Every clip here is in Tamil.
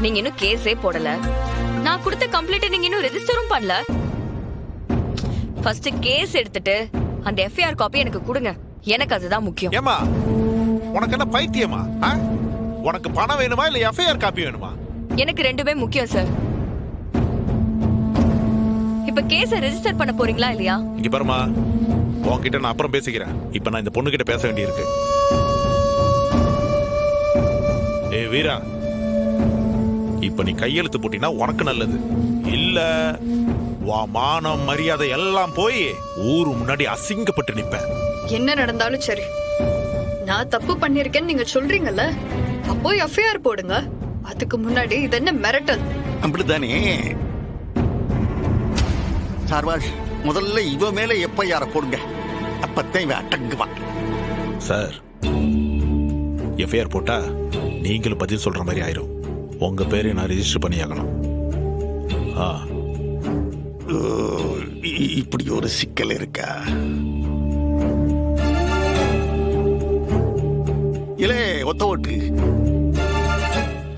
நீங்க இன்னும் கேஸே போடல. நான் கொடுத்த கம்ப்ளைண்ட் நீங்க இன்னும் ரெஜிஸ்டரும் பண்ணல. ஃபர்ஸ்ட் கேஸ் எடுத்துட்டு அந்த எஃப்ஐஆர் காப்பி எனக்கு கொடுங்க. எனக்கு அதுதான் முக்கியம். ஏமா உனக்கு என்ன பைத்தியமா? உனக்கு பணம் வேணுமா இல்ல எஃப்ஐஆர் காப்பி வேணுமா? எனக்கு ரெண்டுமே முக்கியம் சார். இப்ப கேஸ ரெஜிஸ்டர் பண்ண போறீங்களா இல்லையா? இங்க பாருமா, உன்கிட்ட நான் அப்புறம் பேசிக்கிறேன். இப்ப நான் இந்த பொண்ணு கிட்ட பேச வேண்டியிருக்கு. ஏ வீரா, இப்ப நீ கையெழுத்து போட்டினா உனக்கு நல்லது. இல்ல வா மானம் மரியாதை எல்லாம் போய் ஊரு முன்னாடி அசிங்கப்பட்டு நிப்பேன். என்ன நடந்தாலும் சரி, நான் தப்பு பண்ணிருக்கேன்னு நீங்க சொல்றீங்கல்ல, அப்போ எஃப்ஐஆர் போடுங்க. அதுக்கு முன்னாடி இது என்ன மிரட்டல்? அப்படித்தானே சார்வாஷ், முதல்ல இவ மேல எஃப்ஐஆர் போடுங்க. அப்பத்தான் இவன் அடங்குவான். சார், எஃப்ஐஆர் போட்டா நீங்களும் பதில் சொல்ற மாதிரி ஆயிரும். உங்க பேரை நான் ரெஜிஸ்டர் பண்ணியாகணும். இப்படி ஒரு சிக்கல் இருக்கா? இல்ல ஒத்த ஓட்டு,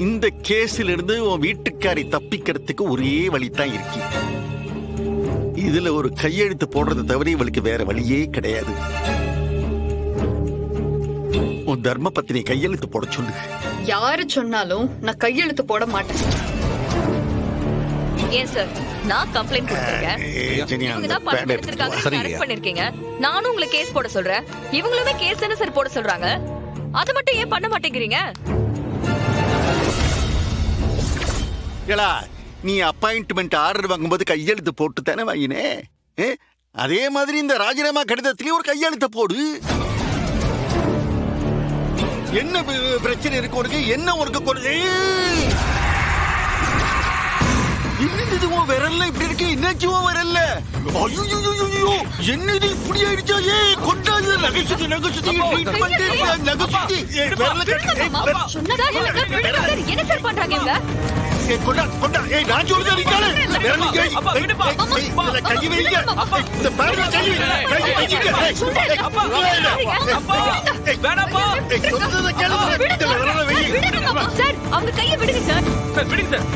இந்த கேஸில் இருந்து உன் வீட்டுக்காரி தப்பிக்கிறதுக்கு ஒரே வழிதான் இருக்கு. இதுல ஒரு கையெழுத்து போடுறதை தவிர இவளுக்கு வேற வழியே கிடையாது. உன் தர்ம பத்தினி கையெழுத்து போட சொல்லு. யாரு சொன்னாலும் நான் கையெழுத்து போட மாட்டேன். ஏன் சார், நான் கம்ப்ளைண்ட் கொடுத்திருக்கேன். இவங்க தான் பணம் எடுத்திருக்காங்க, அரெஸ்ட் பண்ணிருக்கீங்க. நானும் உங்களை கேஸ் போட சொல்றேன். இவங்களுமே கேஸ் தானே சார் போட சொல்றாங்க. அது மட்டும் ஏன் பண்ண மாட்டேங்கிறீங்க? ஏலா, நீ அப்பாயின்ட்மெண்ட் ஆர்டர் வாங்கும்போது கையெழுத்து போட்டு தானே வாங்கினே? அதே மாதிரி இந்த ராஜினாமா கடிதத்திலேயே ஒரு கையெழுத்து போடு. என்ன பிரச்சனை இருக்கு உனக்கு? என்ன உனக்கு இன்னும் விரல்ல இப்படி இருக்கு, என்னாச்சும் விரல்ல? ஐயோ, என்னது இப்படி ஆயிடுச்சா? கொண்டாது நகைச்சுத்தி நகைச்சுத்தி என்ன சார் பண்றாங்க இவங்க? கொண்டா நான் சொல்றேன். கை வைங்க, இந்த பாருங்க, கை சார், அவங்க கையை விடுங்க சார். விடுங்க சார்.